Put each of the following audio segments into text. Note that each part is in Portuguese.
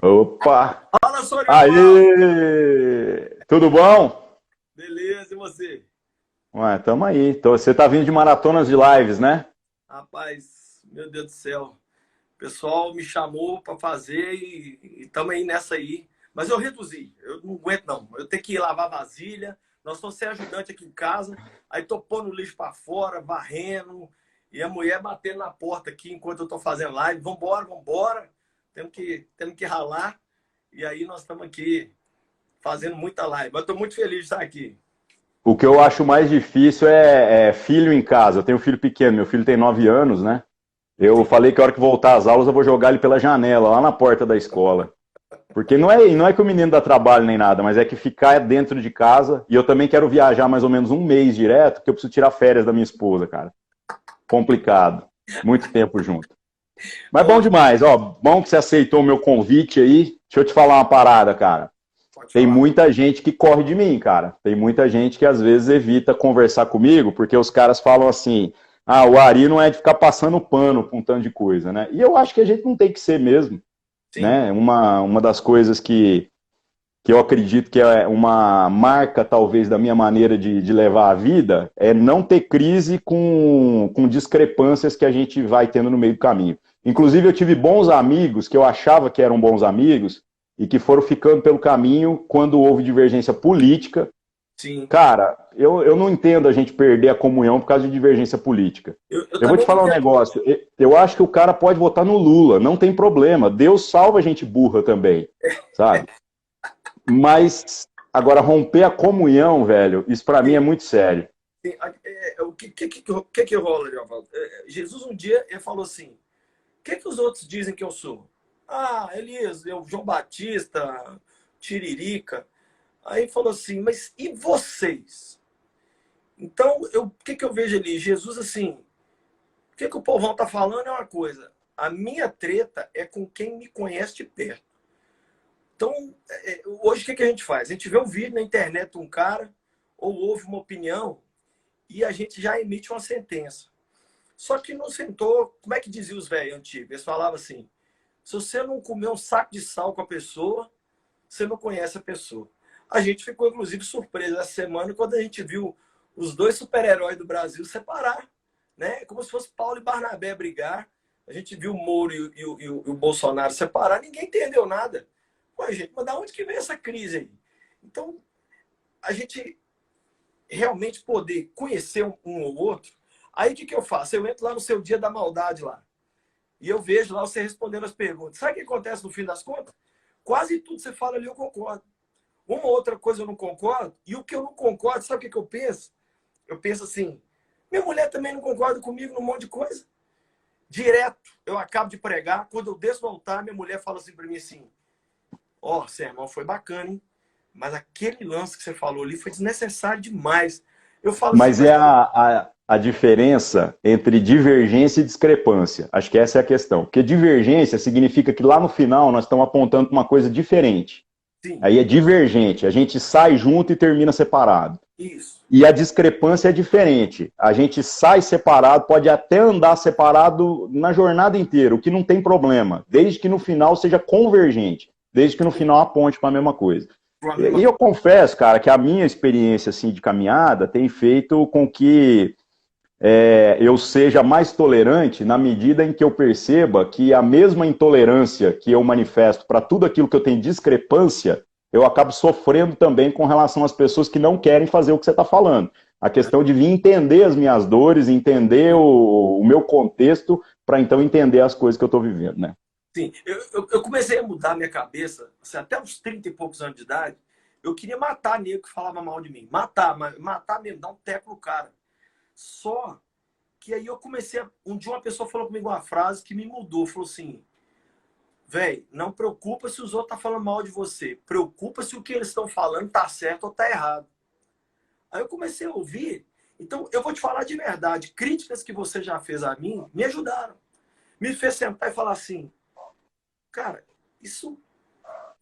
Opa! Fala, Sorival! Aê! Tudo bom? Beleza, e você? Ué, tamo aí. Então, você tá vindo de maratonas de lives, né? Rapaz, meu Deus do céu. O pessoal me chamou para fazer e estamos aí nessa aí. Mas eu reduzi, eu não aguento não. Eu tenho que ir lavar vasilha, nós estamos sem ajudante aqui em casa, aí tô pondo o lixo para fora, varrendo, e a mulher batendo na porta aqui enquanto eu tô fazendo live. Vambora, vambora. Temos que ralar. E aí nós estamos aqui fazendo muita live. Mas estou muito feliz de estar aqui. O que eu acho mais difícil é filho em casa. Eu tenho um filho pequeno, meu filho tem 9 anos, né? Eu falei que a hora que voltar às aulas eu vou jogar ele pela janela, lá na porta da escola. Porque não é que o menino dá trabalho nem nada, mas é que ficar dentro de casa. E eu também quero viajar mais ou menos um mês direto, porque eu preciso tirar férias da minha esposa, cara. Complicado. Muito tempo junto. Mas bom Ô, demais, ó. Bom que você aceitou o meu convite aí. Deixa eu te falar uma parada, cara. pode Tem falar. muita gente que corre de mim, cara. Tem muita gente que às vezes evita conversar comigo, porque os caras falam assim: ah, o Ari não é de ficar passando pano pra um tanto de coisa, né? E eu acho que a gente não tem que ser mesmo, Sim. né? Uma das coisas que eu acredito que é uma marca, talvez, da minha maneira de levar a vida, é não ter crise com discrepâncias que a gente vai tendo no meio do caminho. Inclusive, eu tive bons amigos que eu achava que eram bons amigos e que foram ficando pelo caminho quando houve divergência política. Sim. Cara, eu não entendo a gente perder a comunhão por causa de divergência política. Eu Eu vou te também não falar um entendo, não. negócio. Eu acho que o cara pode votar no Lula, não tem problema. Deus salva gente burra também, sabe? Mas agora romper a comunhão, velho, isso pra mim é Sim, muito sério. sim. O que rola, João? Jesus um dia ele falou assim: o que os outros dizem que eu sou? Ah, Elias, eu, João Batista, Tiririca. Aí ele falou assim: mas e vocês? Então, o que eu vejo ali? Jesus, assim, o que o povão tá falando é uma coisa. A minha treta é com quem me conhece de perto. Então, hoje o que a gente faz? A gente vê um vídeo na internet de um cara, ou ouve uma opinião, e a gente já emite uma sentença. Só que não sentou, como é que diziam os velhos antigos? Eles falavam assim: se você não comer um saco de sal com a pessoa, você não conhece a pessoa. A gente ficou, inclusive, surpreso essa semana quando a gente viu os dois super-heróis do Brasil separar, né? Como se fosse Paulo e Barnabé brigar. A gente viu o Moro e o Bolsonaro separar, ninguém entendeu nada. Pô, gente, mas da onde que vem essa crise aí? Então, a gente realmente poder conhecer um ou outro, aí o que eu faço? Eu entro lá no seu dia da maldade lá, e eu vejo lá você respondendo as perguntas. Sabe o que acontece no fim das contas? Quase tudo que você fala ali eu concordo. Uma ou outra coisa eu não concordo, e o que eu não concordo, sabe o que eu penso? Eu penso assim: minha mulher também não concorda comigo num monte de coisa. Direto, eu acabo de pregar, quando eu desço no altar, minha mulher fala assim para mim assim: ó, sermão foi bacana, hein? Mas aquele lance que você falou ali foi desnecessário demais. Eu falo assim: Mas mas é a diferença entre divergência e discrepância. Acho que essa é a questão. Porque divergência significa que lá no final nós estamos apontando para uma coisa diferente. sim, Aí é divergente. A gente sai junto e termina separado. isso. E a discrepância é diferente. A gente sai separado, pode até andar separado na jornada inteira, o que não tem problema, desde que no final seja convergente, desde que no final aponte para a mesma coisa. Foi a E mesma eu coisa. confesso, cara, que a minha experiência assim de caminhada tem feito com que eu seja mais tolerante na medida em que eu perceba que a mesma intolerância que eu manifesto para tudo aquilo que eu tenho discrepância, eu acabo sofrendo também com relação às pessoas que não querem fazer o que você está falando. A questão de vir entender as minhas dores, entender o meu contexto, para então entender as coisas que eu estou vivendo, né? Sim, eu comecei a mudar a minha cabeça, assim, até uns 30 e poucos anos de idade. Eu queria matar nego que falava mal de mim. Matar, matar mesmo, dar um teco no cara. Só que aí eu comecei a... Um dia uma pessoa falou comigo uma frase que me mudou. Falou assim: velho, não preocupa se os outros estão falando mal de você. Preocupa se o que eles estão falando tá certo ou tá errado. Aí eu comecei a ouvir. Então, eu vou te falar de verdade. Críticas que você já fez a mim me ajudaram. Me fez sentar e falar assim: cara, isso,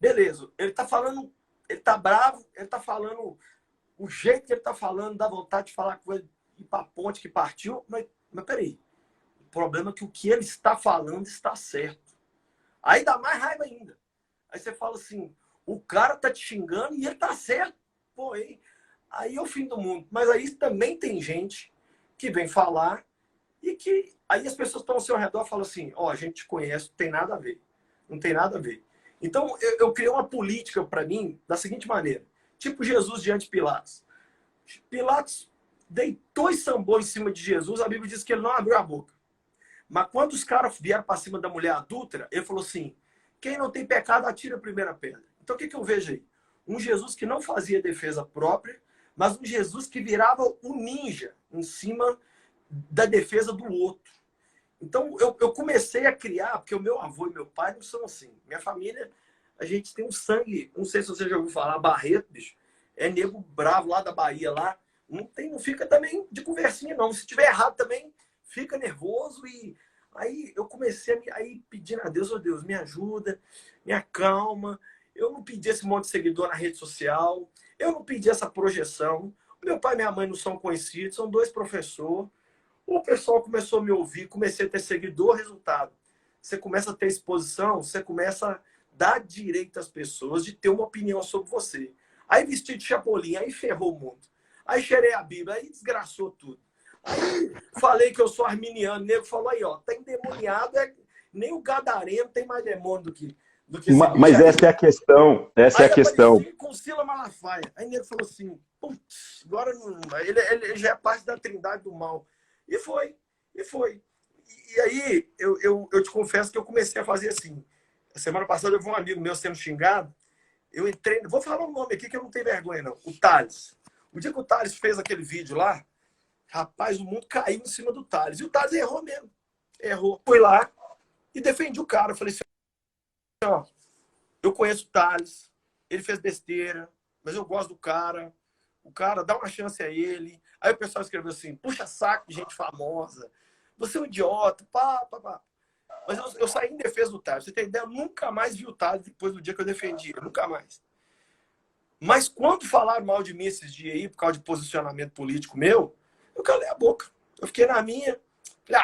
beleza. Ele tá falando, ele tá bravo, ele tá falando, o jeito que ele tá falando, dá vontade de falar com ele, ir pra ponte que partiu. Mas peraí. O problema é que o que ele está falando está certo. Aí dá mais raiva ainda. Aí Aí você fala assim, o cara tá te xingando e ele tá certo. Pô, aí é o fim do mundo. Mas aí também tem gente que vem falar e que aí as pessoas estão ao seu redor e falam assim, ó, a gente te conhece, não tem nada a ver. Não tem nada a ver. Então, eu criei uma política para mim da seguinte maneira. Tipo Jesus diante de Pilatos. Pilatos deitou e sambou em cima de Jesus, a Bíblia diz que ele não abriu a boca. Mas quando os caras vieram para cima da mulher adúltera, ele falou assim, quem não tem pecado, atira a primeira pedra. Então, o que eu vejo aí? Um Jesus que não fazia defesa própria, mas um Jesus que virava o ninja em cima da defesa do outro. Então, eu comecei a criar, porque o meu avô e meu pai não são assim. Minha família, a gente tem um sangue, não sei se você já ouviu falar, Barreto, bicho. É nego bravo lá da Bahia, lá. Não fica também de conversinha, não. Se tiver errado também, fica nervoso. E aí eu comecei a pedindo a Deus, oh Deus, me ajuda, me acalma. Eu não pedi esse monte de seguidor na rede social. Eu não pedi essa projeção. Meu pai e minha mãe não são conhecidos, são dois professores. O pessoal começou a me ouvir, comecei a ter seguidor, resultado. Você começa a ter exposição, você começa a dar direito às pessoas de ter uma opinião sobre você. Aí vesti de chapolim, aí ferrou o mundo. Aí cheirei a Bíblia, aí desgraçou tudo. Aí falei que eu sou arminiano, o nego falou aí, ó, tá endemoniado, nem o gadareno tem mais demônio do que esse bicho. Mas essa é a questão, essa é a questão. Apareci com Sila Malafaia. Aí o nego falou assim, putz, agora não, ele já é parte da trindade do mal. E foi. E aí, eu te confesso que eu comecei a fazer assim. A semana passada eu vi um amigo meu sendo xingado. Eu entrei, vou falar o nome aqui que eu não tenho vergonha, não. O Thales. O dia que o Thales fez aquele vídeo lá, rapaz, o mundo caiu em cima do Thales. E o Thales errou mesmo. Errou. Fui lá e defendi o cara. Eu falei assim, ó, eu conheço o Thales, ele fez besteira, mas eu gosto do cara. O cara, dá uma chance a ele. Aí o pessoal escreveu assim, puxa saco de gente famosa. Você é um idiota, pá. Mas eu saí em defesa do Thales. Você tem ideia? Eu nunca mais vi o Thales depois do dia que eu defendi. Nunca mais. Mas quando falaram mal de mim esses dias aí, por causa de posicionamento político meu, eu calei a boca. Eu fiquei na minha. Falei,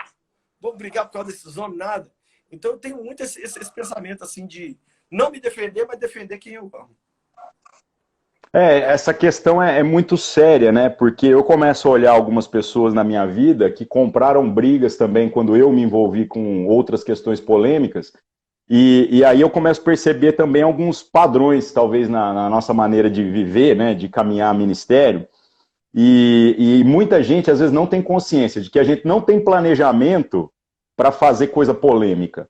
vamos brigar por causa desses homens, nada. Então eu tenho muito esse pensamento assim de não me defender, mas defender quem eu amo. Essa questão é muito séria, né? Porque eu começo a olhar algumas pessoas na minha vida que compraram brigas também quando eu me envolvi com outras questões polêmicas. E aí eu começo a perceber também alguns padrões, talvez, na nossa maneira de viver, né? De caminhar ministério. E muita gente, às vezes, não tem consciência de que a gente não tem planejamento para fazer coisa polêmica.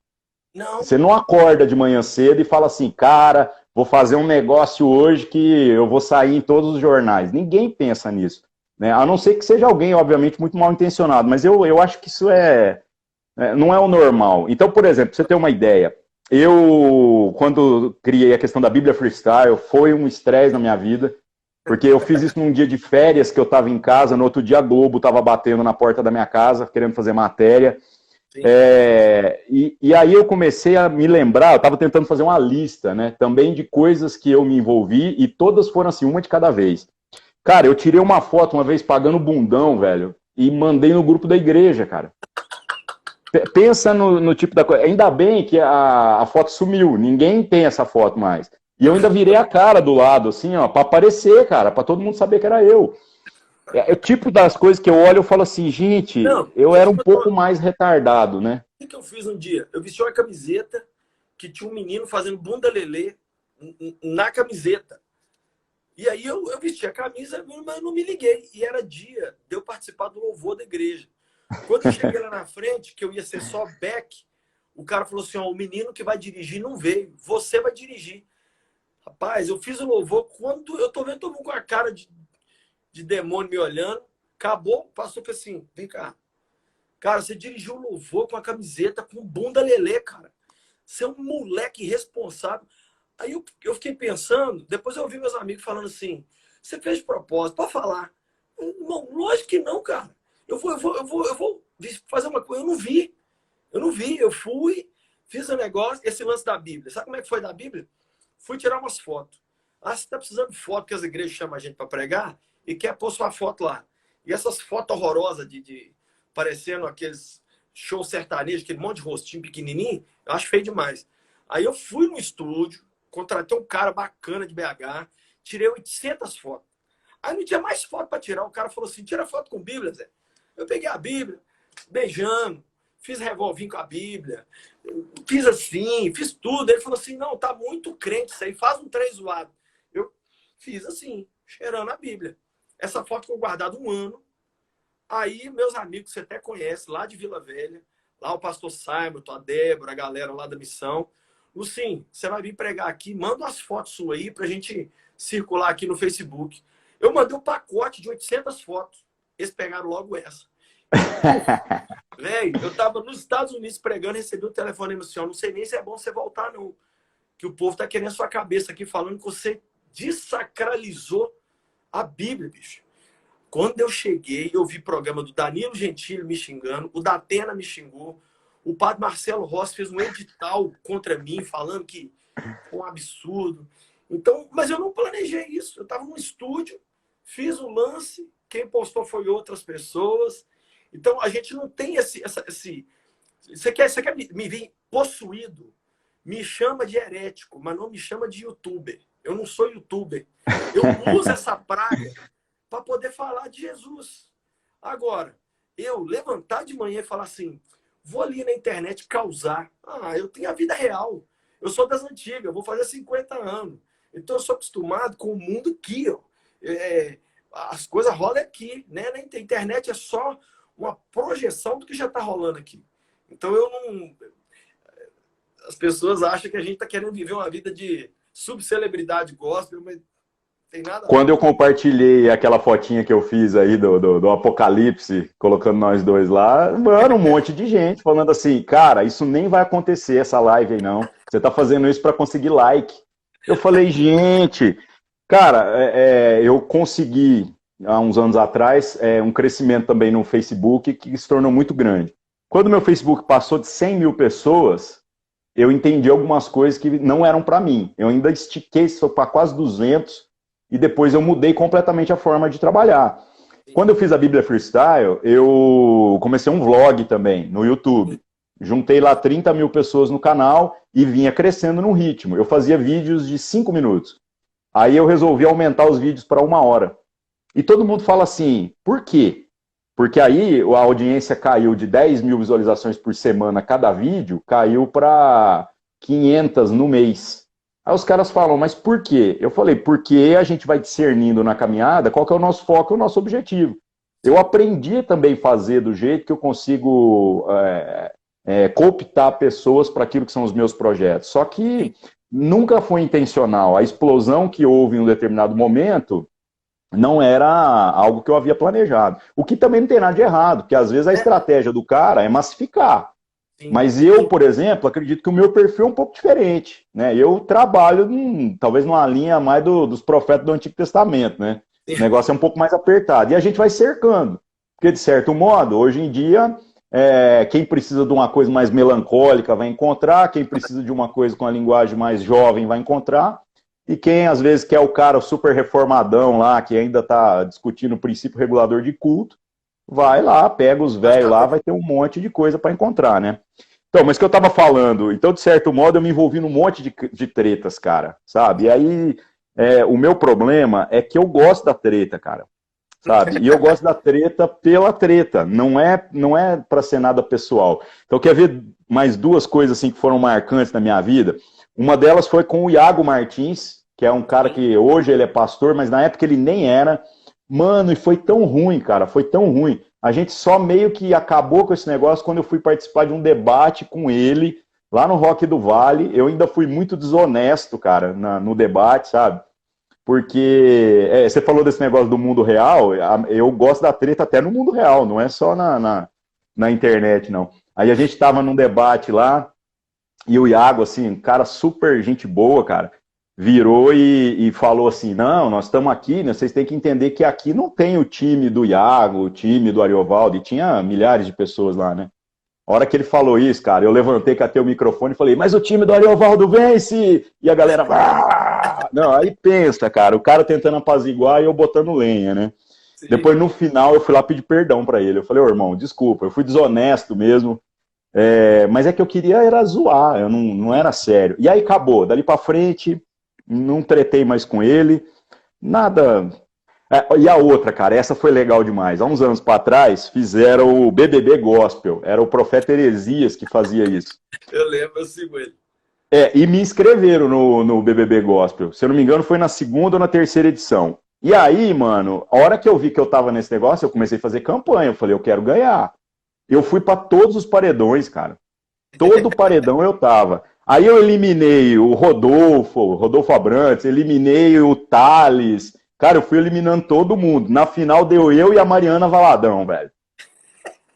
Não. Você não acorda de manhã cedo e fala assim, cara, vou fazer um negócio hoje que eu vou sair em todos os jornais. Ninguém pensa nisso, né? A não ser que seja alguém, obviamente, muito mal intencionado, mas eu acho que isso não é o normal. Então, por exemplo, pra você ter uma ideia, eu, quando criei a questão da Bíblia Freestyle, foi um estresse na minha vida, porque eu fiz isso num dia de férias que eu estava em casa, no outro dia a Globo estava batendo na porta da minha casa, querendo fazer matéria. E aí eu comecei a me lembrar, eu estava tentando fazer uma lista, né, também de coisas que eu me envolvi, e todas foram assim, uma de cada vez. Cara, eu tirei uma foto uma vez pagando bundão, velho, e mandei no grupo da igreja, cara. Pensa no tipo da coisa. Ainda bem que a foto sumiu, ninguém tem essa foto mais. E eu ainda virei a cara do lado, assim, ó, pra aparecer, cara, pra todo mundo saber que era eu. É o tipo das coisas que eu olho e falo assim, gente, eu era um pouco mais retardado, né? O que eu fiz um dia? Eu vesti uma camiseta que tinha um menino fazendo bunda lelê na camiseta. E aí eu vesti a camisa, mas não me liguei. E era dia de eu participar do louvor da igreja. Quando eu cheguei lá na frente, que eu ia ser só back, o cara falou assim, ó, o menino que vai dirigir não veio, você vai dirigir. Rapaz, eu fiz o louvor, quando eu tô vendo todo mundo com a cara de demônio me olhando, acabou, passou que assim, vem cá. Cara, você dirigiu o louvor com a camiseta com bunda lelê, cara. Você é um moleque irresponsável. Aí eu fiquei pensando, depois eu ouvi meus amigos falando assim, você fez de propósito, pode falar. Irmão, lógico que não, cara. Eu vou fazer uma coisa, eu não vi, eu fui, fiz um negócio, esse lance da Bíblia. Sabe como é que foi da Bíblia? Fui tirar umas fotos. Você tá precisando de foto, que as igrejas chamam a gente para pregar, e quer pôr sua foto lá. E essas fotos horrorosas parecendo aqueles shows sertanejos, aquele monte de rostinho pequenininho, eu acho feio demais. Aí eu fui no estúdio, contratei um cara bacana de BH, tirei 800 fotos. Aí não tinha mais foto para tirar. O cara falou assim, tira foto com Bíblia, Zé. Eu peguei a Bíblia, beijando, fiz revolvinho com a Bíblia, fiz assim, fiz tudo. Ele falou assim, não, tá muito crente isso aí, faz um trem zoado. Eu fiz assim, cheirando a Bíblia. Essa foto ficou guardada um ano. Aí, meus amigos, você até conhece, lá de Vila Velha, lá o pastor Simon, a Débora, a galera lá da missão. Lucim, você vai vir pregar aqui, manda umas fotos suas aí pra gente circular aqui no Facebook. Eu mandei um pacote de 800 fotos. Eles pegaram logo essa. Velho, eu tava nos Estados Unidos pregando, recebi um telefone assim, não sei nem se é bom você voltar, não. Que o povo tá querendo sua cabeça aqui, falando que você desacralizou a Bíblia, bicho. Quando eu cheguei, eu vi programa do Danilo Gentili me xingando, o Datena me xingou, o padre Marcelo Rossi fez um edital contra mim, falando que foi um absurdo. Então, mas eu não planejei isso. Eu estava no estúdio, fiz o lance, quem postou foi outras pessoas. Então, a gente não tem esse... Você quer me vir possuído? Me chama de herético, mas não me chama de youtuber. Eu não sou youtuber. Eu uso essa praga para poder falar de Jesus. Agora, eu levantar de manhã e falar assim, vou ali na internet causar. Eu tenho a vida real. Eu sou das antigas, eu vou fazer 50 anos. Então, eu sou acostumado com o mundo aqui. Ó. As coisas rolam aqui. Né? Na internet é só uma projeção do que já está rolando aqui. Então, eu não... As pessoas acham que a gente está querendo viver uma vida de subcelebridade gospel, mas tem nada. Quando eu compartilhei aquela fotinha que eu fiz aí do Apocalipse, colocando nós dois lá, mano, um monte de gente falando assim, cara, isso nem vai acontecer, essa live aí não. Você tá fazendo isso para conseguir like. Eu falei, gente, cara, eu consegui, há uns anos atrás, um crescimento também no Facebook que se tornou muito grande. Quando meu Facebook passou de 100 mil pessoas, eu entendi algumas coisas que não eram para mim. Eu ainda estiquei isso para quase 200 e depois eu mudei completamente a forma de trabalhar. Quando eu fiz a Bíblia Freestyle, eu comecei um vlog também no YouTube. Juntei lá 30 mil pessoas no canal e vinha crescendo no ritmo. Eu fazia vídeos de 5 minutos. Aí eu resolvi aumentar os vídeos para 1 hora. E todo mundo fala assim, por quê? Porque aí a audiência caiu de 10 mil visualizações por semana cada vídeo, caiu para 500 no mês. Aí os caras falam, mas por quê? Eu falei, porque a gente vai discernindo na caminhada qual que é o nosso foco e o nosso objetivo. Eu aprendi também a fazer do jeito que eu consigo cooptar pessoas para aquilo que são os meus projetos. Só que nunca foi intencional. A explosão que houve em um determinado momento não era algo que eu havia planejado. O que também não tem nada de errado, porque às vezes a estratégia do cara é massificar. Sim. Mas eu, por exemplo, acredito que o meu perfil é um pouco diferente. Né? Eu trabalho, talvez numa linha mais dos profetas do Antigo Testamento. Né? O negócio é um pouco mais apertado. E a gente vai cercando. Porque, de certo modo, hoje em dia, quem precisa de uma coisa mais melancólica vai encontrar, quem precisa de uma coisa com a linguagem mais jovem vai encontrar, e quem, às vezes, quer o cara super reformadão lá, que ainda está discutindo o princípio regulador de culto, vai lá, pega os velhos lá, vai ter um monte de coisa para encontrar, né? Então, mas o que eu estava falando, então, de certo modo, eu me envolvi num monte de tretas, cara, sabe? E aí, o meu problema é que eu gosto da treta, cara, sabe? E eu gosto da treta pela treta, não é para ser nada pessoal. Então, quer ver mais duas coisas, assim, que foram marcantes na minha vida? Uma delas foi com o Iago Martins, que é um cara que hoje ele é pastor, mas na época ele nem era. Mano, e foi tão ruim, cara, foi tão ruim. A gente só meio que acabou com esse negócio quando eu fui participar de um debate com ele, lá no Rock do Vale. Eu ainda fui muito desonesto, cara, no debate, sabe? Porque você falou desse negócio do mundo real, eu gosto da treta até no mundo real, não é só na internet, não. Aí a gente tava num debate lá, e o Iago, assim, um cara super gente boa, cara, virou e falou assim, não, nós estamos aqui, né, vocês têm que entender que aqui não tem o time do Iago, o time do Ariovaldo, e tinha milhares de pessoas lá, né? A hora que ele falou isso, cara, eu levantei, catei o microfone e falei, mas o time do Ariovaldo vence! E a galera, não, aí pensa, cara, o cara tentando apaziguar e eu botando lenha, né? Sim. Depois, no final, eu fui lá pedir perdão pra ele. Eu falei, ô, irmão, desculpa, eu fui desonesto mesmo. Mas é que eu queria era zoar, eu não era sério. E aí acabou, dali pra frente, não tretei mais com ele, nada. E a outra, cara, essa foi legal demais. Há uns anos para trás, fizeram o BBB Gospel. Era o Profeta Heresias que fazia isso. Eu lembro, eu sigo ele. E me inscreveram no BBB Gospel. Se eu não me engano, foi na segunda ou na terceira edição. E aí, mano, a hora que eu vi que eu tava nesse negócio, eu comecei a fazer campanha. Eu falei, eu quero ganhar. Eu fui para todos os paredões, cara. Todo paredão eu tava. Aí eu eliminei o Rodolfo Abrantes, eliminei o Thales. Cara, eu fui eliminando todo mundo. Na final deu eu e a Mariana Valadão, velho.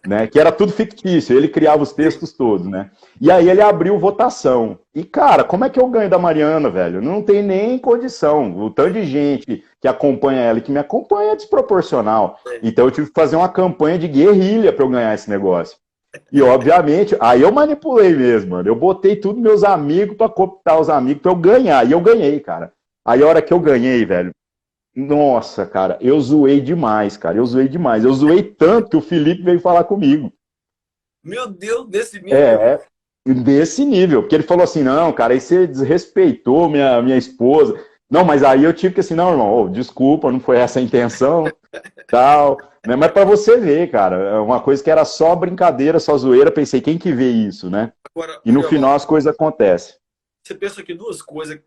Né? Que era tudo fictício, ele criava os textos todos, né? E aí ele abriu votação. E, cara, como é que eu ganho da Mariana, velho? Não tem nem condição. O tanto de gente que acompanha ela e que me acompanha é desproporcional. Então eu tive que fazer uma campanha de guerrilha para eu ganhar esse negócio. E, obviamente, aí eu manipulei mesmo, mano. Eu botei tudo meus amigos para cooptar os amigos para eu ganhar. E eu ganhei, cara. Aí a hora que eu ganhei, velho, nossa, cara, eu zoei demais, cara. Eu zoei demais. Eu zoei tanto que o Felipe veio falar comigo. Meu Deus, nesse nível. É, desse nível. Porque ele falou assim, não, cara, aí você desrespeitou minha esposa. Não, mas aí eu tive que assim, não, irmão, desculpa, não foi essa a intenção, tal. Né? Mas para você ver, cara, é uma coisa que era só brincadeira, só zoeira, pensei, quem que vê isso, né? Agora, E no final as coisas acontecem. você pensa aqui duas coisas,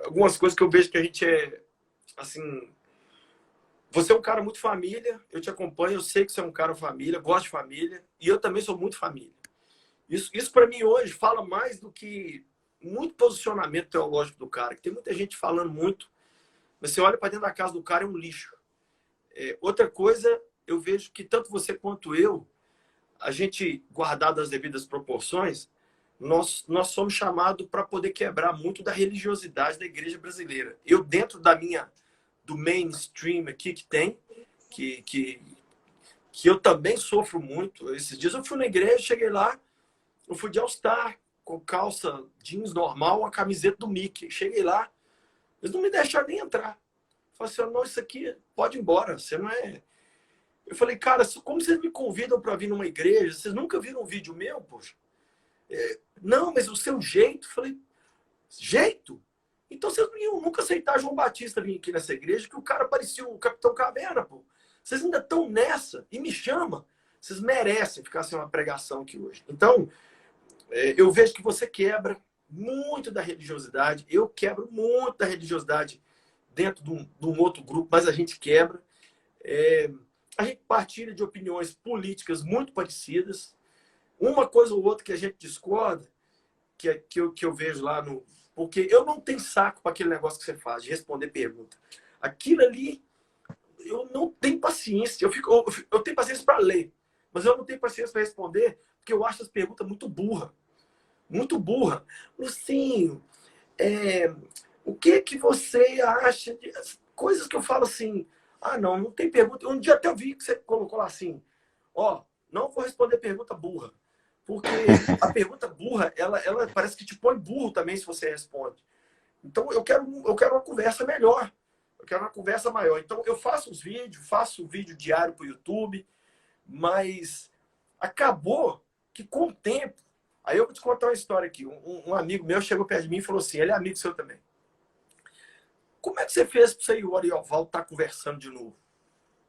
algumas coisas que eu vejo que a gente é, assim, você é um cara muito família, eu te acompanho, eu sei que você é um cara família, gosto de família, e eu também sou muito família. Isso para mim hoje fala mais do que muito posicionamento teológico do cara, que tem muita gente falando muito, mas você olha para dentro da casa do cara, é um lixo. Outra coisa, eu vejo que tanto você quanto eu, a gente, guardado as devidas proporções, nós somos chamados para poder quebrar muito da religiosidade da igreja brasileira. Eu, dentro do mainstream aqui que tem, que eu também sofro muito. Esses dias eu fui na igreja, cheguei lá, eu fui de All-Star, com calça jeans normal, uma camiseta do Mickey. Cheguei lá, eles não me deixaram nem entrar. Falei assim, não, isso aqui pode ir embora, você não é... Eu falei, cara, como vocês me convidam para vir numa igreja? Vocês nunca viram um vídeo meu, poxa? Não, mas o seu jeito. Eu falei, jeito? Então vocês não iam nunca aceitar João Batista vir aqui nessa igreja, que o cara parecia o Capitão Caverna, pô. Vocês ainda estão nessa e me chamam. Vocês merecem ficar sem uma pregação aqui hoje. Então, eu vejo que você quebra muito da religiosidade. Eu quebro muito da religiosidade dentro de um outro grupo, mas a gente quebra. A gente partilha de opiniões políticas muito parecidas. Uma coisa ou outra que a gente discorda, que eu vejo lá no... Porque eu não tenho saco para aquele negócio que você faz, de responder pergunta. Aquilo ali, eu não tenho paciência. Eu tenho paciência para ler, mas eu não tenho paciência para responder, porque eu acho as perguntas muito burra. Muito burra. Lucinho, o que você acha de... Coisas que eu falo assim, não tem pergunta. Um dia até eu vi que você colocou lá assim, não vou responder pergunta burra. Porque a pergunta burra, ela parece que te põe burro também se você responde. Então, eu quero uma conversa melhor. Eu quero uma conversa maior. Então, eu faço os vídeos, faço vídeo diário para o YouTube, mas acabou que com o tempo... Aí eu vou te contar uma história aqui. Um amigo meu chegou perto de mim e falou assim, ele é amigo seu também. Como é que você fez para você e o Ariovaldo estar conversando de novo?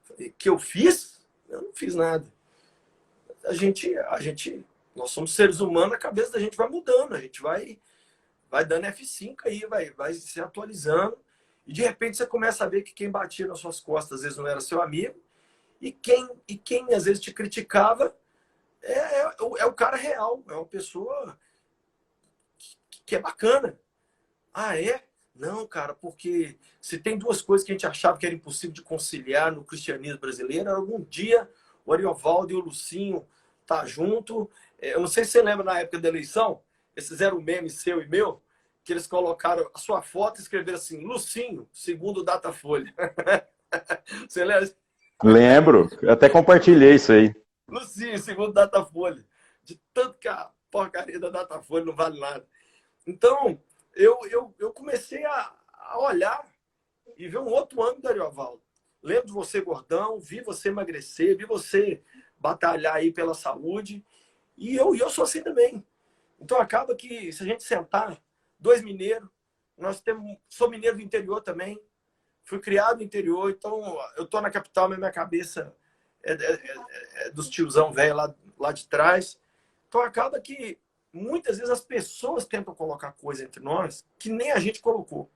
Falei, que eu fiz? Eu não fiz nada. Nós somos seres humanos, a cabeça da gente vai mudando, a gente vai dando F5 aí, vai se atualizando, e de repente você começa a ver que quem batia nas suas costas às vezes não era seu amigo, e quem às vezes te criticava é o cara real, é uma pessoa que é bacana. É? Não, cara, porque se tem duas coisas que a gente achava que era impossível de conciliar no cristianismo brasileiro, era algum dia o Ariovaldo e o Lucinho tá junto. Eu não sei se você lembra na época da eleição, esses eram memes seu e meu, que eles colocaram a sua foto e escreveram assim, Lucinho, segundo o Datafolha. Você lembra? Lembro, eu até compartilhei isso aí. Lucinho, segundo o Datafolha. De tanto que a porcaria da Datafolha não vale nada. Então, eu comecei a olhar e ver um outro ângulo do Ariovaldo. Lembro de você gordão, vi você emagrecer, vi você batalhar aí pela saúde. E eu sou assim também. Então acaba que, se a gente sentar, dois mineiros, sou mineiro do interior também, fui criado no interior, então eu tô na capital, mas minha cabeça é dos tiozão velho lá de trás. Então acaba que muitas vezes as pessoas tentam colocar coisa entre nós que nem a gente colocou.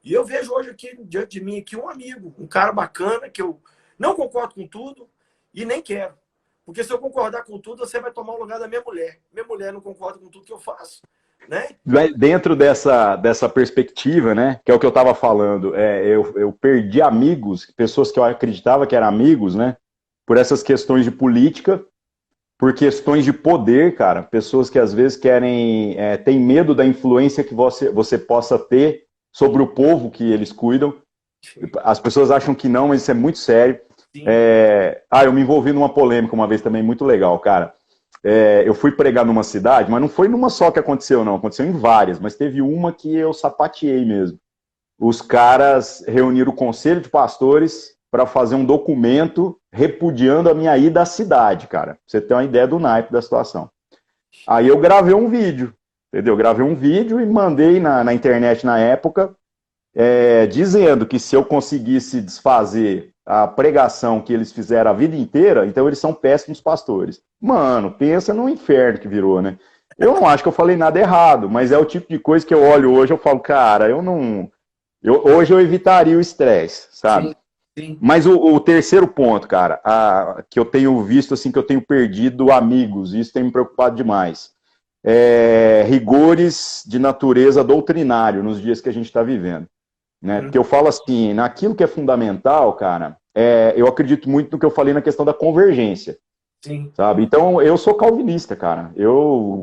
E eu vejo hoje aqui, diante de mim, aqui um amigo, um cara bacana, que eu não concordo com tudo e nem quero. Porque se eu concordar com tudo, você vai tomar o lugar da minha mulher. Minha mulher não concorda com tudo que eu faço, né? Dentro dessa perspectiva, né, que é o que eu estava falando, eu perdi amigos, pessoas que eu acreditava que eram amigos, né, por essas questões de política, por questões de poder, cara, pessoas que às vezes têm medo da influência que você possa ter sobre o povo que eles cuidam. As pessoas acham que não, mas isso é muito sério. Sim. Eu me envolvi numa polêmica uma vez também muito legal, cara. Eu fui pregar numa cidade, mas não foi numa só que aconteceu, não. Aconteceu em várias, mas teve uma que eu sapateei mesmo. Os caras reuniram o conselho de pastores para fazer um documento repudiando a minha ida à cidade, cara. Pra você ter uma ideia do naipe da situação. Aí eu gravei um vídeo, entendeu? Gravei um vídeo e mandei na internet na época, dizendo que se eu conseguisse desfazer a pregação que eles fizeram a vida inteira, então eles são péssimos pastores. Mano, pensa no inferno que virou, né? Eu não acho que eu falei nada errado, mas é o tipo de coisa que eu olho hoje, eu falo, cara, eu não... hoje eu evitaria o estresse, sabe? Sim, sim. Mas o terceiro ponto, cara, que eu tenho visto, assim, que eu tenho perdido amigos, e isso tem me preocupado demais, rigores de natureza doutrinário nos dias que a gente está vivendo. Né? Porque eu falo assim, naquilo que é fundamental, cara, eu acredito muito no que eu falei na questão da convergência, Sim. sabe? Então, eu sou calvinista, cara.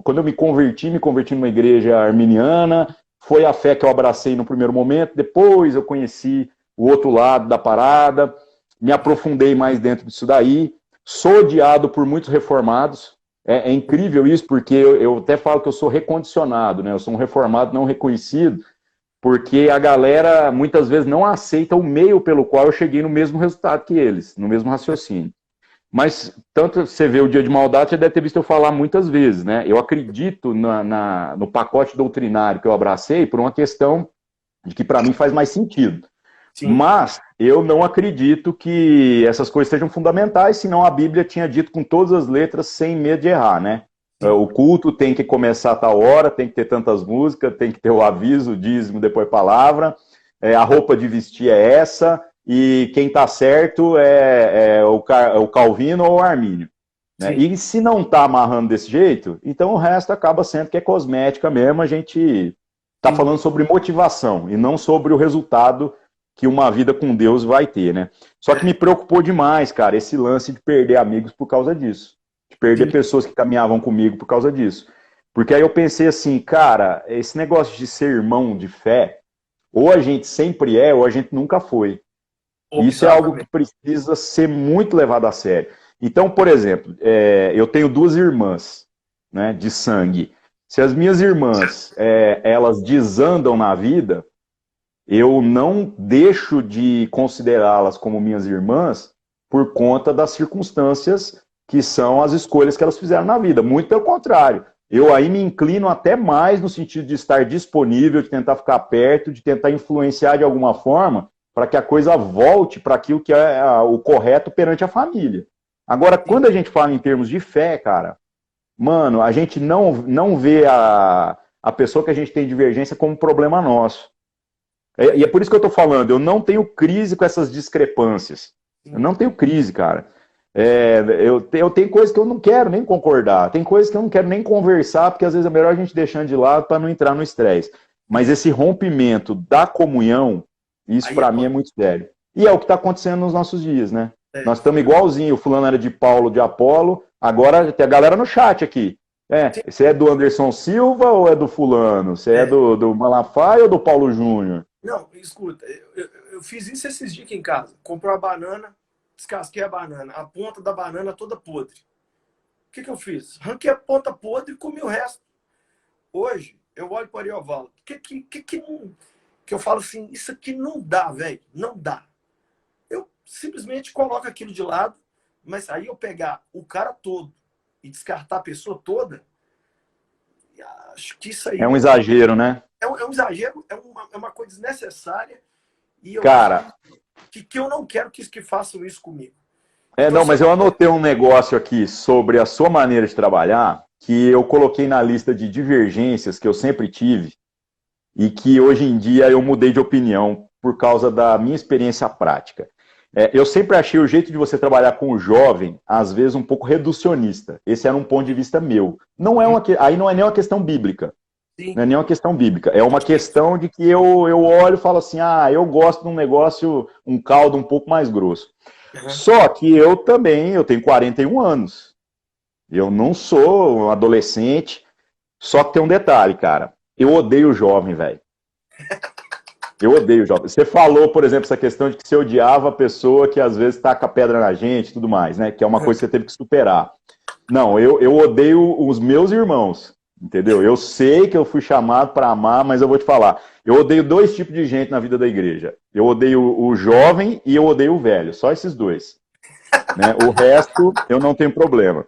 Quando eu me converti numa igreja arminiana, foi a fé que eu abracei no primeiro momento, depois eu conheci o outro lado da parada, me aprofundei mais dentro disso daí, sou odiado por muitos reformados, é incrível isso, porque eu até falo que eu sou recondicionado, né? Eu sou um reformado não reconhecido, porque a galera muitas vezes não aceita o meio pelo qual eu cheguei no mesmo resultado que eles, no mesmo raciocínio. Mas, tanto você vê o Dia de Maldade, você deve ter visto eu falar muitas vezes, né? Eu acredito no pacote doutrinário que eu abracei por uma questão de que para mim faz mais sentido. Sim. Mas eu não acredito que essas coisas sejam fundamentais, senão a Bíblia tinha dito com todas as letras, sem medo de errar, né? O culto tem que começar a tal hora, tem que ter tantas músicas, tem que ter o aviso, o dízimo, depois palavra, a roupa de vestir é essa, e quem está certo é o Calvino ou o Armínio. Né? E se não está amarrando desse jeito, então o resto acaba sendo que é cosmética mesmo, a gente está falando sobre motivação e não sobre o resultado que uma vida com Deus vai ter, né? Só que me preocupou demais, cara, esse lance de perder amigos por causa disso. De perder pessoas que caminhavam comigo por causa disso. Porque aí eu pensei assim, cara, esse negócio de ser irmão de fé, ou a gente sempre é, ou a gente nunca foi. Isso é algo que precisa ser muito levado a sério. Então, por exemplo, eu tenho duas irmãs, né, de sangue. Se as minhas irmãs, elas desandam na vida, eu não deixo de considerá-las como minhas irmãs por conta das circunstâncias que são as escolhas que elas fizeram na vida. Muito pelo contrário. Eu aí me inclino até mais no sentido de estar disponível, de tentar ficar perto, de tentar influenciar de alguma forma para que a coisa volte para aquilo que é o correto perante a família. Agora, quando a gente fala em termos de fé, cara, mano, a gente não vê a pessoa que a gente tem divergência como um problema nosso. E é por isso que eu tô falando, eu não tenho crise com essas discrepâncias. Eu não tenho crise, cara. Eu tenho coisas que eu não quero nem concordar, tem coisas que eu não quero nem conversar, porque às vezes é melhor a gente deixando de lado para não entrar no estresse. Mas esse rompimento da comunhão, isso para mim é muito sério. E é o que está acontecendo nos nossos dias, né? Nós estamos igualzinho, o fulano era de Paulo, de Apolo, agora tem a galera no chat aqui. Você é do Anderson Silva ou é do fulano? Você é do Malafaia ou do Paulo Júnior? Não, escuta, eu fiz isso esses dias aqui em casa. Comprei uma banana, descasquei a banana, a ponta da banana toda podre. O que eu fiz? Arranquei a ponta podre e comi o resto. Hoje, eu olho para o Ariovaldo. Que eu falo assim, isso aqui não dá, velho. Não dá. Eu simplesmente coloco aquilo de lado, mas aí eu pegar o cara todo e descartar a pessoa toda, acho que isso aí É um exagero, né? é um exagero, é uma coisa desnecessária, e eu acho Cara, que eu não quero que façam isso comigo. Então, não, assim, mas eu anotei um negócio aqui sobre a sua maneira de trabalhar, que eu coloquei na lista de divergências que eu sempre tive e que hoje em dia eu mudei de opinião por causa da minha experiência prática. Eu sempre achei o jeito de você trabalhar com o jovem, às vezes, um pouco reducionista. Esse era um ponto de vista meu. Não é aí não é nem uma questão bíblica. sim. Não é nem uma questão bíblica. É uma questão de que eu olho e falo assim, eu gosto de um negócio, um caldo um pouco mais grosso. Uhum. Só que eu tenho 41 anos. Eu não sou um adolescente. Só que tem um detalhe, cara. Eu odeio jovem, velho. Eu odeio jovem. Você falou, por exemplo, essa questão de que você odiava a pessoa que às vezes taca pedra na gente e tudo mais, né? Que é uma coisa que você teve que superar. Não, eu odeio os meus irmãos, entendeu? Eu sei que eu fui chamado para amar, mas eu vou te falar. Eu odeio dois tipos de gente na vida da igreja. Eu odeio o jovem e eu odeio o velho. Só esses dois. Né? O resto, eu não tenho problema.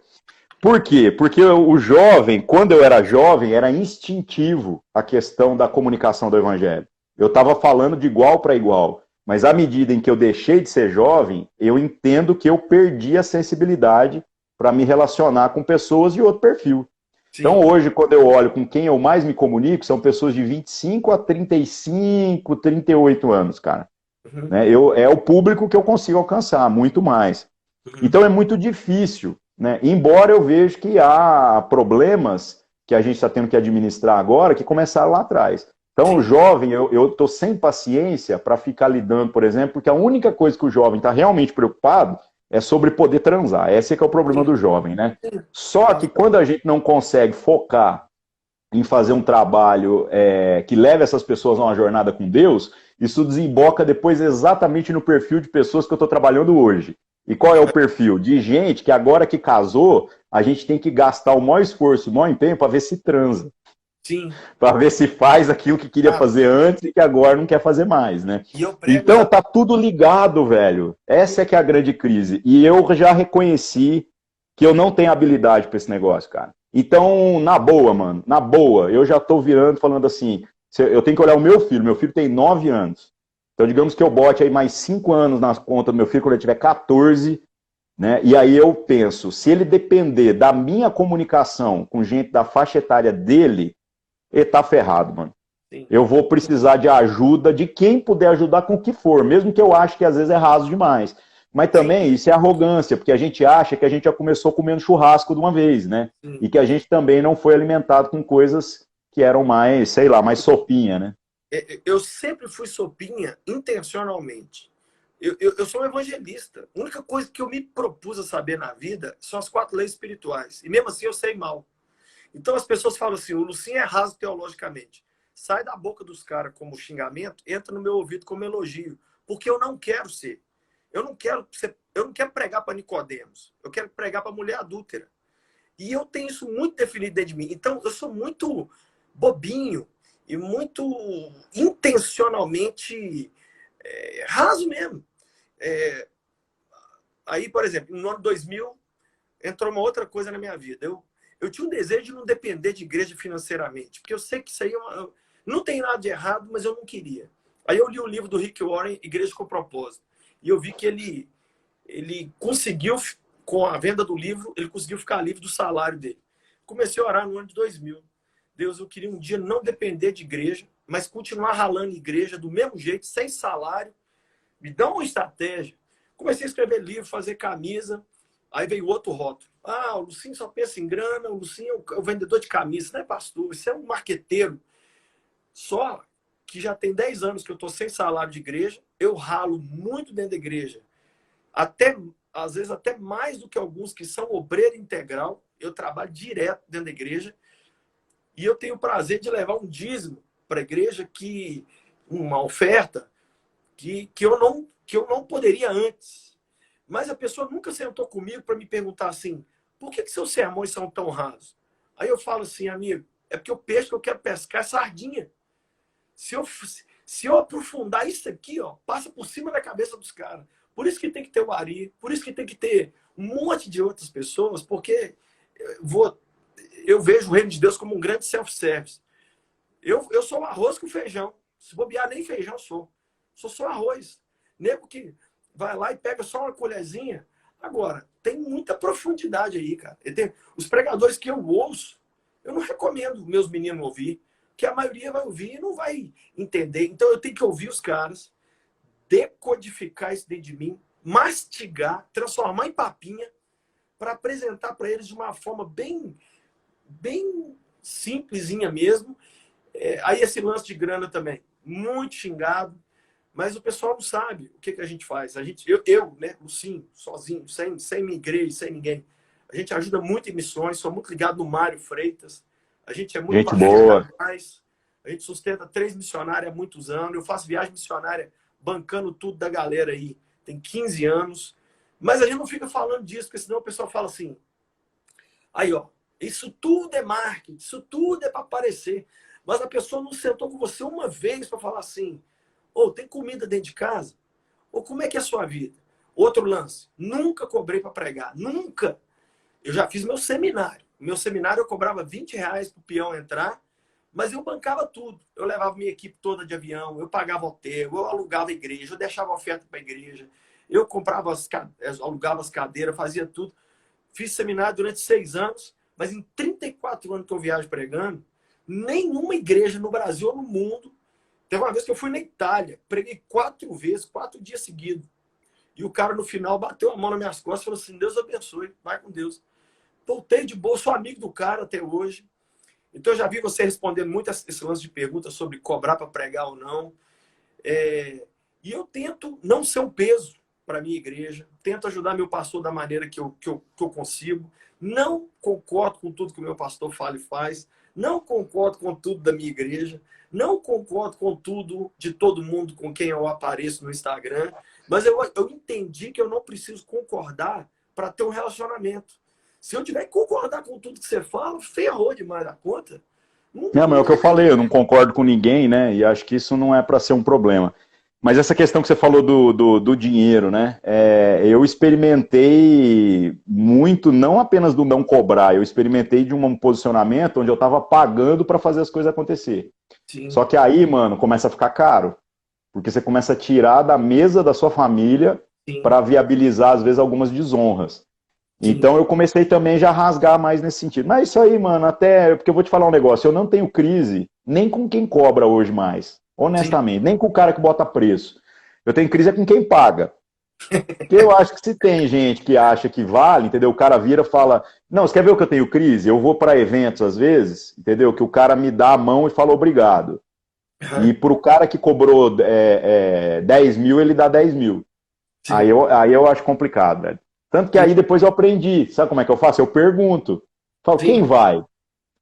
Por quê? Porque o jovem, quando eu era jovem, era instintivo a questão da comunicação do evangelho. Eu estava falando de igual para igual. Mas à medida em que eu deixei de ser jovem, eu entendo que eu perdi a sensibilidade para me relacionar com pessoas de outro perfil. Sim. Então hoje, quando eu olho com quem eu mais me comunico, são pessoas de 25 a 35, 38 anos, cara. Uhum. Né? É o público que eu consigo alcançar, muito mais. Uhum. Então é muito difícil, né? Embora eu veja que há problemas que a gente está tendo que administrar agora que começaram lá atrás. Então, o jovem, eu estou sem paciência para ficar lidando, por exemplo, porque a única coisa que o jovem está realmente preocupado é sobre poder transar. Esse é que é o problema do jovem, né? Só que quando a gente não consegue focar em fazer um trabalho que leve essas pessoas a uma jornada com Deus, isso desemboca depois exatamente no perfil de pessoas que eu estou trabalhando hoje. E qual é o perfil? De gente que agora que casou, a gente tem que gastar o maior esforço, o maior empenho para ver se transa. Sim. Para ver se faz aquilo que queria fazer antes e que agora não quer fazer mais, né? Então tá tudo ligado, velho. Essa é que é a grande crise. E eu já reconheci que eu não tenho habilidade para esse negócio, cara. Então, na boa, mano, na boa, eu já tô virando falando assim, eu tenho que olhar o meu filho tem 9 anos. Então, digamos que eu bote aí mais 5 anos nas contas do meu filho quando ele tiver 14, né? E aí eu penso, se ele depender da minha comunicação com gente da faixa etária dele, ele tá ferrado, mano. Sim. Eu vou precisar de ajuda de quem puder ajudar com o que for, mesmo que eu ache que às vezes é raso demais. Mas também isso é arrogância, porque a gente acha que a gente já começou comendo churrasco de uma vez, né? E que a gente também não foi alimentado com coisas que eram mais, sei lá, mais sopinha, né? Eu sempre fui sopinha intencionalmente. Eu sou um evangelista. A única coisa que eu me propus a saber na vida são as 4 leis espirituais. E mesmo assim eu sei mal. Então as pessoas falam assim, o Lucinho é raso teologicamente. Sai da boca dos caras como xingamento, entra no meu ouvido como elogio. Porque eu não quero ser. Eu não quero pregar para Nicodemos. Eu quero pregar para mulher adúltera. E eu tenho isso muito definido dentro de mim. Então eu sou muito bobinho e muito intencionalmente raso mesmo. Aí, por exemplo, no ano 2000, entrou uma outra coisa na minha vida. Eu tinha um desejo de não depender de igreja financeiramente, porque eu sei que isso aí não tem nada de errado, mas eu não queria. Aí eu li o livro do Rick Warren, Igreja com Propósito, e eu vi que ele conseguiu, com a venda do livro, ele conseguiu ficar livre do salário dele. Comecei a orar no ano de 2000. Deus, eu queria um dia não depender de igreja, mas continuar ralando em igreja do mesmo jeito, sem salário. Me dá uma estratégia. Comecei a escrever livro, fazer camisa. Aí veio outro rótulo. O Lucinho só pensa em grana, o Lucinho é o vendedor de camisa, não é pastor, isso é um marqueteiro. Só que já tem 10 anos que eu estou sem salário de igreja, eu ralo muito dentro da igreja. Às vezes até mais do que alguns que são obreiro integral, eu trabalho direto dentro da igreja. E eu tenho o prazer de levar um dízimo para a igreja, uma oferta que eu não poderia antes. Mas a pessoa nunca sentou comigo para me perguntar assim, por que seus sermões são tão rasos? Aí eu falo assim, amigo, é porque o peixe que eu quero pescar é sardinha. Se eu aprofundar isso aqui, passa por cima da cabeça dos caras. Por isso que tem que ter o Ari, por isso que tem que ter um monte de outras pessoas, porque vou, eu vejo o reino de Deus como um grande self-service. Eu sou arroz com feijão. Se bobear, nem feijão sou. Sou só arroz. Nego que vai lá e pega só uma colherzinha. Agora, tem muita profundidade aí, cara. Os pregadores que eu ouço, eu não recomendo meus meninos ouvir, que a maioria vai ouvir e não vai entender. Então eu tenho que ouvir os caras, decodificar isso dentro de mim, mastigar, transformar em papinha, para apresentar para eles de uma forma bem, bem simplesinha mesmo. Aí esse lance de grana também, muito xingado, mas o pessoal não sabe o que a gente faz. Eu, né, Lucinho, sozinho, sem minha igreja, sem ninguém, a gente ajuda muito em missões, sou muito ligado no Mário Freitas, a gente é muito Gente boa. mais, a gente sustenta 3 missionários há muitos anos, eu faço viagem missionária bancando tudo da galera aí, tem 15 anos, mas a gente não fica falando disso, porque senão o pessoal fala assim, aí ó, isso tudo é marketing, isso tudo é para aparecer. Mas a pessoa não sentou com você uma vez para falar assim, ou tem comida dentro de casa? Ou como é que é a sua vida? Outro lance, nunca cobrei para pregar, nunca. Eu já fiz meu seminário. Meu seminário eu cobrava R$ 20 para o peão entrar, mas eu bancava tudo. Eu levava minha equipe toda de avião, eu pagava hotel, eu alugava a igreja, eu deixava oferta para a igreja, eu comprava alugava as cadeiras, fazia tudo. Fiz seminário durante 6 anos, mas em 34 anos que eu viajo pregando, nenhuma igreja no Brasil ou no mundo. Teve uma vez que eu fui na Itália, preguei 4 vezes, 4 dias seguidos. E o cara no final bateu a mão nas minhas costas e falou assim, Deus abençoe, vai com Deus. Voltei de boa, sou amigo do cara até hoje. Então eu já vi você respondendo muito esse lance de perguntas sobre cobrar para pregar ou não. E eu tento não ser um peso para a minha igreja, tento ajudar meu pastor da maneira que eu consigo. Não concordo com tudo que o meu pastor fala e faz. Não concordo com tudo da minha igreja. Não concordo com tudo de todo mundo com quem eu apareço no Instagram. Mas eu entendi que eu não preciso concordar para ter um relacionamento. Se eu tiver que concordar com tudo que você fala, ferrou demais a conta. Não, mas é o que eu falei, eu não concordo com ninguém, né? E acho que isso não é para ser um problema. Mas essa questão que você falou do dinheiro, né? Eu experimentei muito, não apenas do não cobrar, eu experimentei de um posicionamento onde eu estava pagando para fazer as coisas acontecer. Sim. Só que aí, mano, começa a ficar caro. Porque você começa a tirar da mesa da sua família para viabilizar, às vezes, algumas desonras. Sim. Então eu comecei também já a rasgar mais nesse sentido. Mas isso aí, mano, até... Porque eu vou te falar um negócio, eu não tenho crise nem com quem cobra hoje mais. Honestamente, sim, nem com o cara que bota preço. Eu tenho crise com quem paga. Porque eu acho que se tem gente que acha que vale, entendeu? O cara vira e fala, não, você quer ver o que eu tenho crise? Eu vou para eventos às vezes, entendeu? Que o cara me dá a mão e fala obrigado. E pro cara que cobrou 10 mil, ele dá 10 mil. Aí eu acho complicado, velho. Tanto que aí depois eu aprendi. Sabe como é que eu faço? Eu pergunto. Falo, quem vai?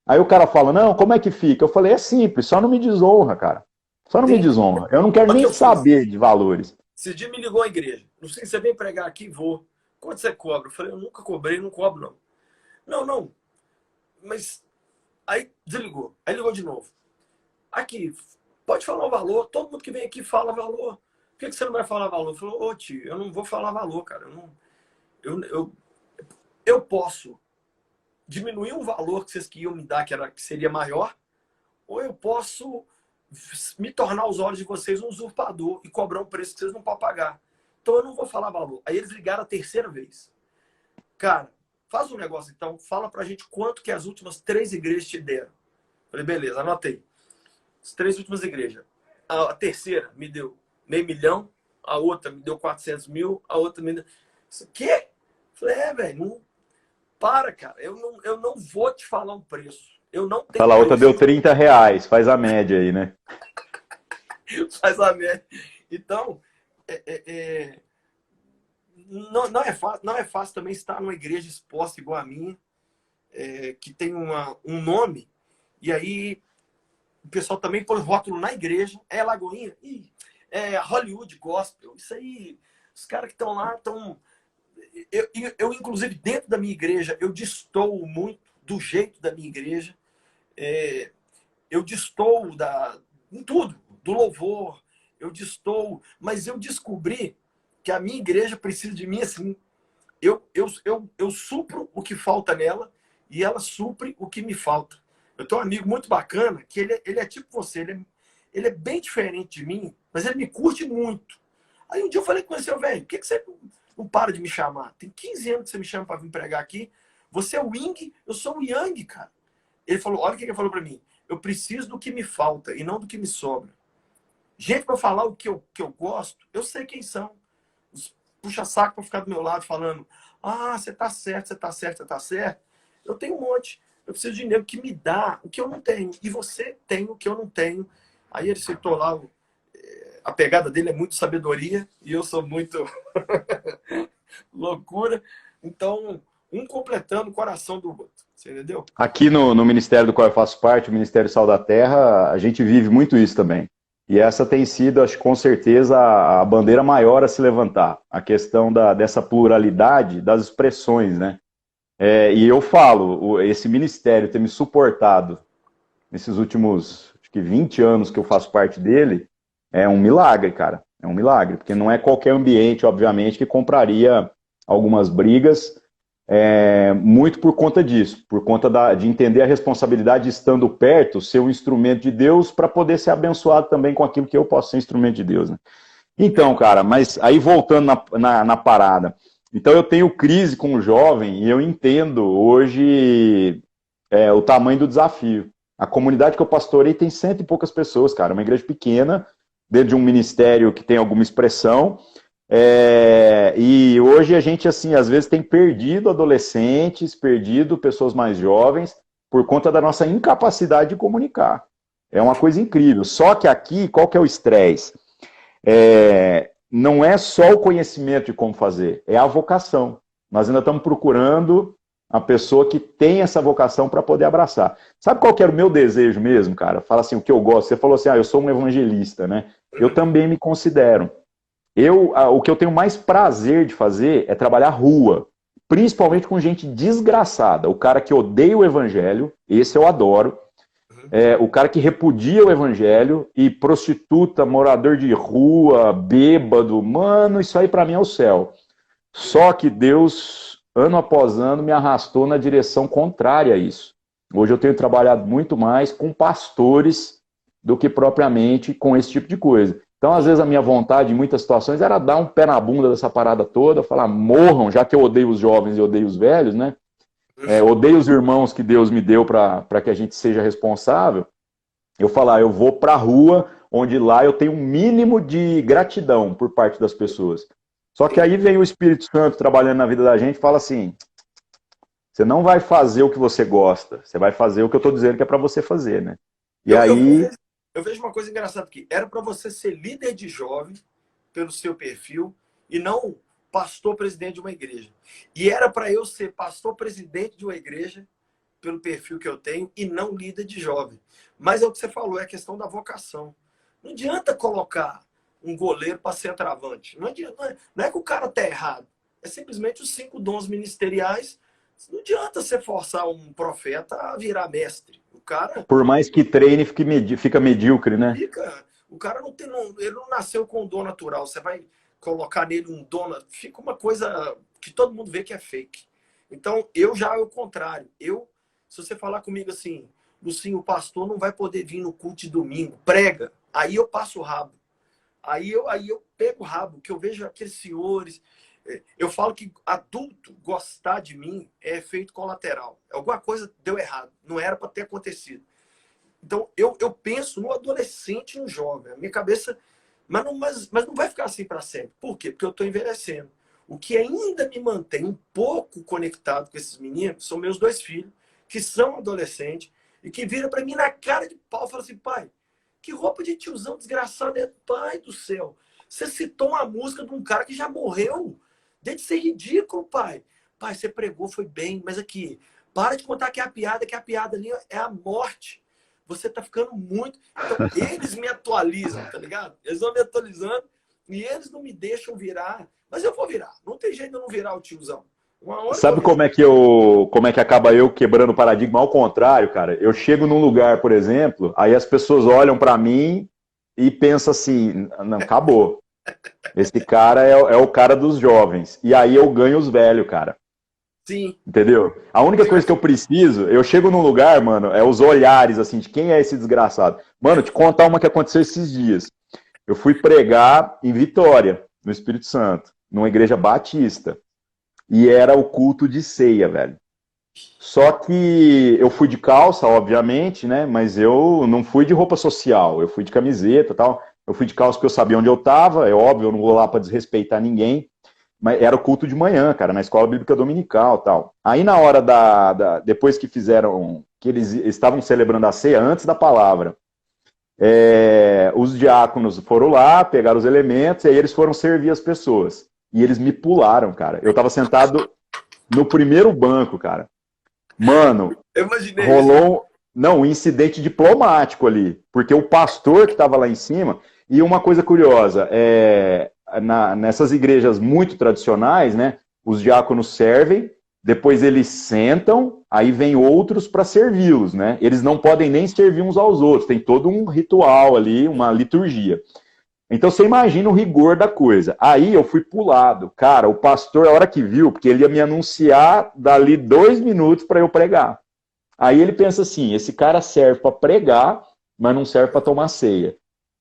Aí o cara fala, não, como é que fica? Eu falei, é simples, só não me desonra, cara. Só não me desonra. Eu não quero nem saber de valores. Esse dia me ligou a igreja. Não sei se você vem pregar aqui, vou. Quanto você cobra? Eu falei, eu nunca cobrei, não cobro, não. Não. Mas aí desligou. Aí ligou de novo. Aqui, pode falar o valor. Todo mundo que vem aqui fala valor. Por que você não vai falar valor? Falou, ô tio, eu não vou falar valor, cara. Eu posso diminuir um valor que vocês queriam me dar, que seria maior, ou eu posso me tornar aos olhos de vocês um usurpador e cobrar um preço que vocês não podem pagar. Então eu não vou falar valor. Aí eles ligaram a terceira vez. Cara, faz um negócio então, fala pra gente quanto que as últimas 3 igrejas te deram. Falei, beleza, anotei. As 3 últimas igrejas. A terceira me deu $500 mil, a outra me deu 400 mil, a outra me deu... O quê? Falei, velho, não... Para, cara. Eu não vou te falar um preço. Eu não tenho. Fala, a outra deu R$30, faz a média aí, né? Faz a média. Então, não é fácil também estar numa igreja exposta igual a minha, que tem um nome, e aí o pessoal também põe rótulo na igreja, Lagoinha, Hollywood Gospel, isso aí, os caras que estão lá estão... Eu, inclusive, dentro da minha igreja, eu destoo muito do jeito da minha igreja, eu destoo em tudo, do louvor, eu destoo, mas eu descobri que a minha igreja precisa de mim assim. Eu supro o que falta nela e ela supre o que me falta. Eu tenho um amigo muito bacana, que ele é tipo você, ele é bem diferente de mim, mas ele me curte muito. Aí um dia eu falei com ele, seu velho, por que você não para de me chamar? Tem 15 anos que você me chama para vir pregar aqui. Você é o Yin, eu sou o Yang, cara. Ele falou, olha o que ele falou para mim. Eu preciso do que me falta e não do que me sobra. Gente, para falar o que eu gosto, eu sei quem são. Os puxa-saco para ficar do meu lado falando, ah, você tá certo, você tá certo, você tá certo. Eu tenho um monte. Eu preciso de dinheiro que me dá o que eu não tenho. E você tem o que eu não tenho. Aí ele citou lá, a pegada dele é muito sabedoria e eu sou muito loucura. Então, um completando o coração do outro. Você entendeu? Aqui no ministério do qual eu faço parte, o Ministério Sal da Terra, a gente vive muito isso também. E essa tem sido, acho, com certeza, a bandeira maior a se levantar. A questão dessa pluralidade das expressões, né? E eu falo, esse ministério ter me suportado nesses últimos, acho que 20 anos que eu faço parte dele, é um milagre, cara. É um milagre, porque não é qualquer ambiente, obviamente, que compraria algumas brigas, muito por conta disso, por conta de entender a responsabilidade de, estando perto, ser um instrumento de Deus para poder ser abençoado também com aquilo que eu posso ser instrumento de Deus, né? Então, cara, mas aí voltando na parada, então eu tenho crise com o jovem e eu entendo hoje o tamanho do desafio. A comunidade que eu pastorei tem 100 e poucas pessoas, cara, uma igreja pequena, dentro de um ministério que tem alguma expressão, e hoje a gente, assim, às vezes tem perdido adolescentes, perdido pessoas mais jovens, por conta da nossa incapacidade de comunicar. É uma coisa incrível. Só que aqui, qual que é o estresse? Não é só o conhecimento de como fazer, é a vocação. Nós ainda estamos procurando a pessoa que tem essa vocação para poder abraçar. Sabe qual que era o meu desejo mesmo, cara? Fala assim, o que eu gosto. Você falou assim, eu sou um evangelista, né? Eu também me considero. O que eu tenho mais prazer de fazer é trabalhar rua, principalmente com gente desgraçada. O cara que odeia o evangelho, esse eu adoro. O cara que repudia o evangelho e prostituta, morador de rua, bêbado, mano, isso aí pra mim é o céu. Só que Deus, ano após ano, me arrastou na direção contrária a isso. Hoje eu tenho trabalhado muito mais com pastores do que propriamente com esse tipo de coisa. Então, às vezes, a minha vontade, em muitas situações, era dar um pé na bunda dessa parada toda, falar, morram, já que eu odeio os jovens e odeio os velhos, né? Odeio os irmãos que Deus me deu para que a gente seja responsável. Eu falar, eu vou para a rua, onde lá eu tenho um mínimo de gratidão por parte das pessoas. Só que aí vem o Espírito Santo trabalhando na vida da gente e fala assim, você não vai fazer o que você gosta, você vai fazer o que eu estou dizendo que é para você fazer, né? E aí... Eu vejo uma coisa engraçada aqui. Era para você ser líder de jovem pelo seu perfil e não pastor-presidente de uma igreja. E era para eu ser pastor-presidente de uma igreja pelo perfil que eu tenho e não líder de jovem. Mas é o que você falou, é a questão da vocação. Não adianta colocar um goleiro para centroavante. Não adianta, não é que o cara tá errado. É simplesmente os 5 dons ministeriais. Não adianta você forçar um profeta a virar mestre. O cara... Por mais que treine, fica medíocre, né? O cara ele não nasceu com um dom natural. Você vai colocar nele um dom... Fica uma coisa que todo mundo vê que é fake. Então, eu já é o contrário. Se você falar comigo assim, Lucinho, o pastor não vai poder vir no culto de domingo, prega. Aí eu passo o rabo. Aí eu pego o rabo, que eu vejo aqueles senhores... Eu falo que adulto gostar de mim é efeito colateral. Alguma coisa deu errado. Não era para ter acontecido. Então, eu penso no adolescente e no jovem. A minha cabeça... Mas não vai ficar assim para sempre. Por quê? Porque eu estou envelhecendo. O que ainda me mantém um pouco conectado com esses meninos são meus 2 filhos, que são adolescentes, e que viram para mim na cara de pau e falam assim, pai, que roupa de tiozão desgraçado é, pai do céu. Você citou uma música de um cara que já morreu. Deixa de ser ridículo, pai. Pai, você pregou, foi bem, mas aqui, para de contar que a piada ali é a morte. Você tá ficando muito... Então, eles me atualizam, tá ligado? Eles vão me atualizando e eles não me deixam virar. Mas eu vou virar. Não tem jeito de eu não virar o tiozão. Sabe como é que acaba eu quebrando o paradigma? Ao contrário, cara. Eu chego num lugar, por exemplo, aí as pessoas olham para mim e pensam assim, não, acabou. Esse cara é o cara dos jovens. E aí eu ganho os velhos, cara. Sim. Entendeu? A única coisa que eu preciso, eu chego num lugar, mano, é os olhares, assim, de quem é esse desgraçado. Mano, te contar uma que aconteceu esses dias. Eu fui pregar em Vitória, no Espírito Santo, numa igreja batista. E era o culto de ceia, velho. Só que eu fui de calça, obviamente, né? Mas eu não fui de roupa social, eu fui de camiseta e tal. Eu fui de calça porque eu sabia onde eu tava, é óbvio, eu não vou lá para desrespeitar ninguém. Mas era o culto de manhã, cara, na escola bíblica dominical e tal. Aí na hora depois que fizeram, que eles estavam celebrando a ceia antes da palavra, os diáconos foram lá, pegaram os elementos, e aí eles foram servir as pessoas. E eles me pularam, cara. Eu tava sentado no primeiro banco, cara. Mano, Eu imaginei isso. rolou um incidente diplomático ali, porque o pastor que estava lá em cima, e uma coisa curiosa, nessas igrejas muito tradicionais, né, os diáconos servem, depois eles sentam, aí vem outros para servi-los, né? Eles não podem nem servir uns aos outros, tem todo um ritual ali, uma liturgia. Então você imagina o rigor da coisa. Aí eu fui pulado. Cara, o pastor, a hora que viu, porque ele ia me anunciar dali 2 minutos para eu pregar. Aí ele pensa assim, esse cara serve para pregar, mas não serve para tomar ceia.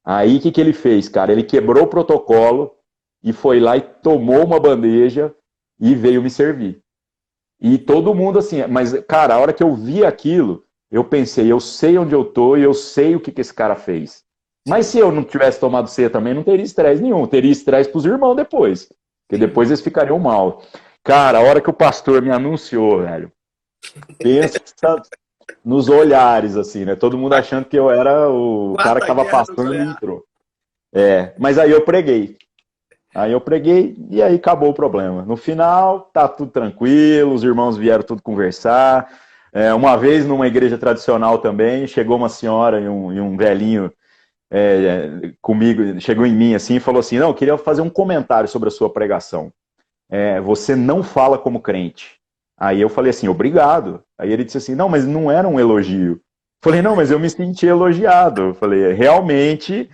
Aí o que ele fez, cara? Ele quebrou o protocolo e foi lá e tomou uma bandeja e veio me servir. E todo mundo assim, mas cara, a hora que eu vi aquilo, eu pensei, eu sei onde eu tô e eu sei o que esse cara fez. Mas se eu não tivesse tomado ceia também, não teria estresse nenhum. Teria estresse pros irmãos depois. Porque depois eles ficariam mal. Cara, a hora que o pastor me anunciou, velho, pensa nos olhares, assim, né? Todo mundo achando que eu era o cara que tava passando e entrou. Mas aí eu preguei. E aí acabou o problema. No final, tá tudo tranquilo, os irmãos vieram tudo conversar. Uma vez numa igreja tradicional também, chegou uma senhora e um velhinho comigo, chegou em mim assim e falou assim, não, eu queria fazer um comentário sobre a sua pregação. Você não fala como crente. Aí eu falei assim, obrigado. Aí ele disse assim, não, mas não era um elogio. Falei, não, mas eu me senti elogiado. Falei, realmente,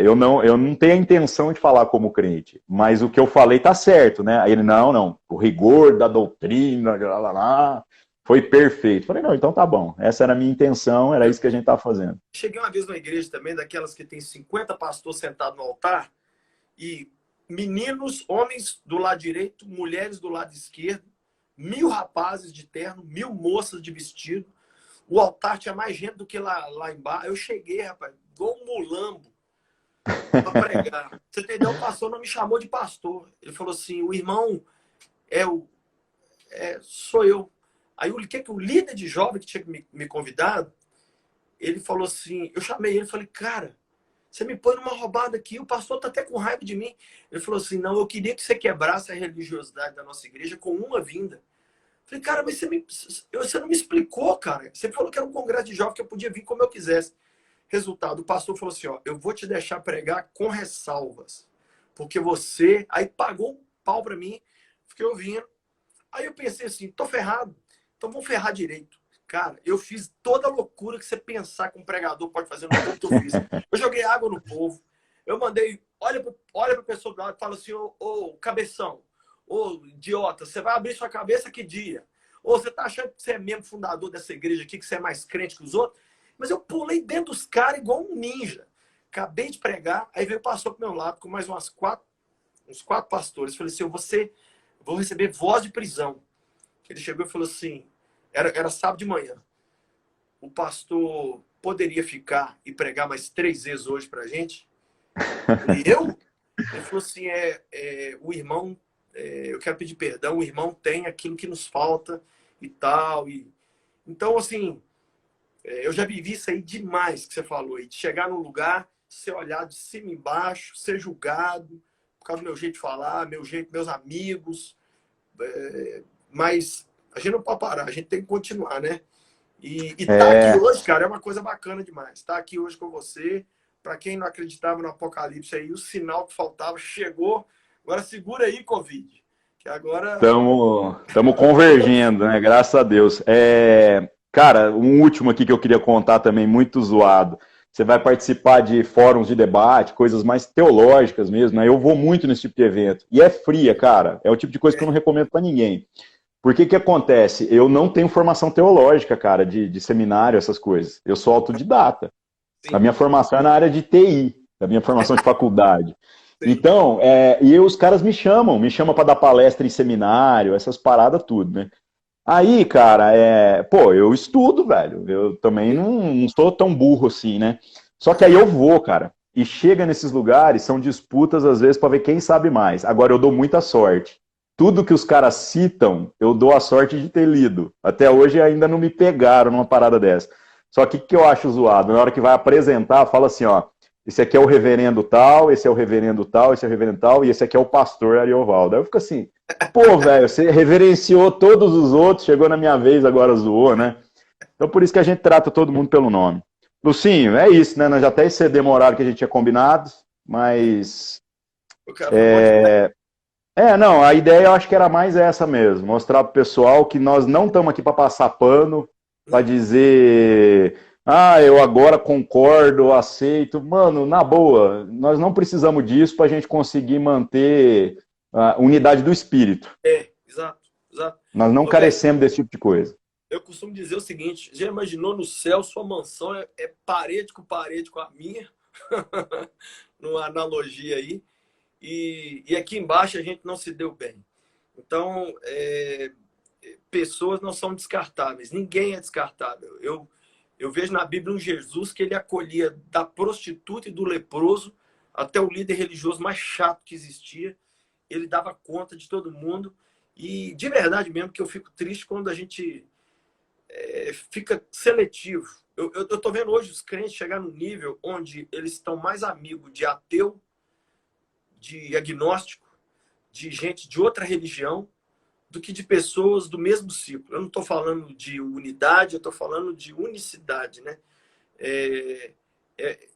eu não tenho a intenção de falar como crente, mas o que eu falei tá certo, né? Aí ele, não, o rigor da doutrina, foi perfeito. Falei, não, então tá bom. Essa era a minha intenção, era isso que a gente tava fazendo. Cheguei uma vez numa igreja também, daquelas que tem 50 pastores sentados no altar, e meninos, homens do lado direito, mulheres do lado esquerdo, 1000 rapazes de terno, 1000 moças de vestido. O altar tinha mais gente do que lá embaixo. Eu cheguei, rapaz, igual um mulambo para pregar. Você entendeu? O pastor não me chamou de pastor. Ele falou assim, o irmão sou eu. Aí o líder de jovem que tinha me convidado, ele falou assim, eu chamei ele e falei, cara, você me põe numa roubada aqui, o pastor tá até com raiva de mim. Ele falou assim, não, eu queria que você quebrasse a religiosidade da nossa igreja com uma vinda. Eu falei, cara, mas você não me explicou, cara. Você falou que era um congresso de jovens que eu podia vir como eu quisesse. Resultado, o pastor falou assim, ó, eu vou te deixar pregar com ressalvas. Porque você... Aí pagou um pau pra mim, fiquei ouvindo. Aí eu pensei assim, tô ferrado, então vamos ferrar direito. Cara, eu fiz toda a loucura que você pensar que um pregador pode fazer no culto, eu fiz. Eu joguei água no povo. Eu mandei, olha pra pessoa do lado e fala assim, ô cabeção, ô idiota, você vai abrir sua cabeça que dia? Ou você tá achando que você é membro fundador dessa igreja aqui, que você é mais crente que os outros? Mas eu pulei dentro dos caras igual um ninja. Acabei de pregar, aí veio o pastor pro meu lado com mais uns quatro pastores. Falei assim, vou receber voz de prisão. Ele chegou e falou assim, era sábado de manhã. O pastor poderia ficar e pregar mais 3 vezes hoje pra gente? E eu? Ele falou assim, o irmão, eu quero pedir perdão, o irmão tem aquilo que nos falta e tal. Então, assim, eu já vivi isso aí demais que você falou aí, de chegar num lugar, ser olhado de cima e embaixo, ser julgado, por causa do meu jeito de falar, meus amigos, mas a gente não pode parar, a gente tem que continuar, né? E tá aqui hoje, cara, é uma coisa bacana demais. Tá aqui hoje com você. Para quem não acreditava no apocalipse aí, o sinal que faltava chegou. Agora segura aí, Covid. Que agora... Estamos convergendo, né? Graças a Deus. Cara, um último aqui que eu queria contar também, muito zoado. Você vai participar de fóruns de debate, coisas mais teológicas mesmo, né? Eu vou muito nesse tipo de evento. E é fria, cara. É o tipo de coisa que eu não recomendo para ninguém. Por que que acontece? Eu não tenho formação teológica, cara, de seminário, essas coisas. Eu sou autodidata. A Sim, minha formação é na área de TI, a minha formação de faculdade. sim. Então, e os caras me chamam para dar palestra em seminário, essas paradas tudo, né? Aí, cara, pô, eu estudo, velho. Eu também não sou tão burro assim, né? Só que aí eu vou, cara. E chega nesses lugares, são disputas às vezes para ver quem sabe mais. Agora eu dou muita sorte. Tudo que os caras citam, eu dou a sorte de ter lido. Até hoje ainda não me pegaram numa parada dessa. Só que o que eu acho zoado? Na hora que vai apresentar, fala assim, ó, esse aqui é o reverendo tal, esse é o reverendo tal, esse é o reverendo tal, e esse aqui é o pastor Ariovaldo. Aí eu fico assim, pô, velho, você reverenciou todos os outros, chegou na minha vez, agora zoou, né? Então por isso que a gente trata todo mundo pelo nome. Lucinho, é isso, né? Nós já até excedemos o horário que a gente tinha combinado, mas. O cara foi bom demais. Não, a ideia eu acho que era mais essa mesmo, mostrar pro pessoal que nós não estamos aqui para passar pano, para dizer, eu agora concordo, aceito. Mano, na boa, nós não precisamos disso para a gente conseguir manter a unidade do espírito. Exato, exato. Nós não Ô, velho, carecemos desse tipo de coisa. eu costumo dizer o seguinte: já imaginou no céu sua mansão é parede com a minha? Numa analogia aí. E aqui embaixo a gente não se deu bem. Então, pessoas não são descartáveis. Ninguém é descartável. Eu vejo na Bíblia um Jesus que ele acolhia da prostituta e do leproso até o líder religioso mais chato que existia. Ele dava conta de todo mundo. E de verdade mesmo que eu fico triste quando a gente fica seletivo. Eu tô vendo hoje os crentes chegar no nível onde eles estão mais amigos de ateu, de agnóstico, de gente de outra religião, do que de pessoas do mesmo ciclo. Eu não estou falando de unidade, eu estou falando de unicidade, né?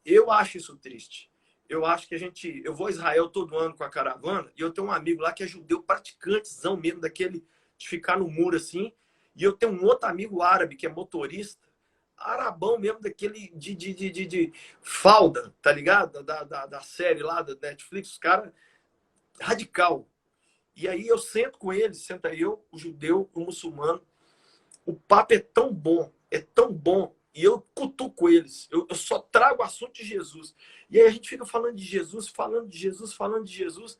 Eu acho isso triste. Eu acho que eu vou a Israel todo ano com a caravana e eu tenho um amigo lá que é judeu praticantezão mesmo, daquele de ficar no muro assim, e eu tenho um outro amigo árabe que é motorista, arabão mesmo, daquele de falda, tá ligado? Da série lá da Netflix, os caras radical. E aí eu sento com eles, senta eu, o judeu, o muçulmano. O papo é tão bom, e eu cutuco eles. Eu só trago o assunto de Jesus. E aí a gente fica falando de Jesus, falando de Jesus, falando de Jesus.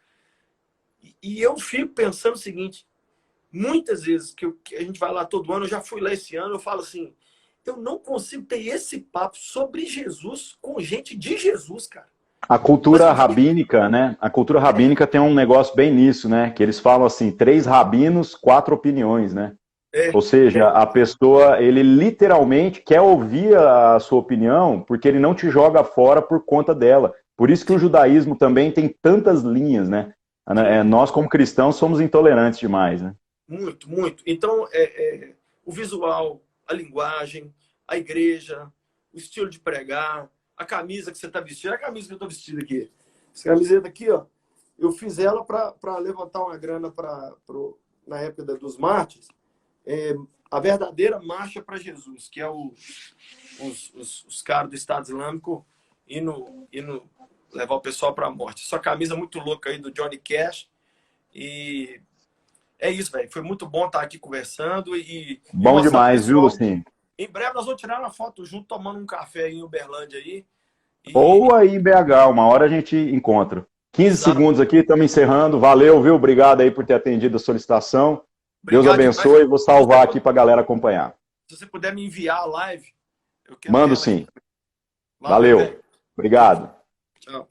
E eu fico pensando o seguinte: muitas vezes que a gente vai lá todo ano, eu já fui lá esse ano, eu falo assim, eu não consigo ter esse papo sobre Jesus com gente de Jesus, cara. A cultura rabínica, né? A cultura rabínica tem um negócio bem nisso, né? Que eles falam assim, 3 rabinos, 4 opiniões, né? Ou seja, a pessoa, ele literalmente quer ouvir a sua opinião porque ele não te joga fora por conta dela. Por isso que o judaísmo também tem tantas linhas, né? Nós, como cristãos, somos intolerantes demais, né? Muito, muito. Então, o visual, a linguagem, a igreja, o estilo de pregar, a camisa que você está vestindo, a camisa que eu estou vestindo aqui. Essa camiseta aqui, ó, eu fiz ela para levantar uma grana na época dos mártires, a verdadeira marcha para Jesus, que é os caras do Estado Islâmico indo levar o pessoal para a morte. Essa camisa muito louca aí do Johnny Cash. E é isso, velho. Foi muito bom estar aqui conversando e bom demais, viu, Lucinho? Em breve nós vamos tirar uma foto junto, tomando um café aí em Uberlândia aí. Ou aí em BH, uma hora a gente encontra. 15 segundos aqui, estamos encerrando. Valeu, viu? Obrigado aí por ter atendido a solicitação. Obrigado, Deus abençoe e vou salvar aqui para a galera acompanhar. Se você puder me enviar a live, eu quero. Mando sim. Valeu. Obrigado. Tchau.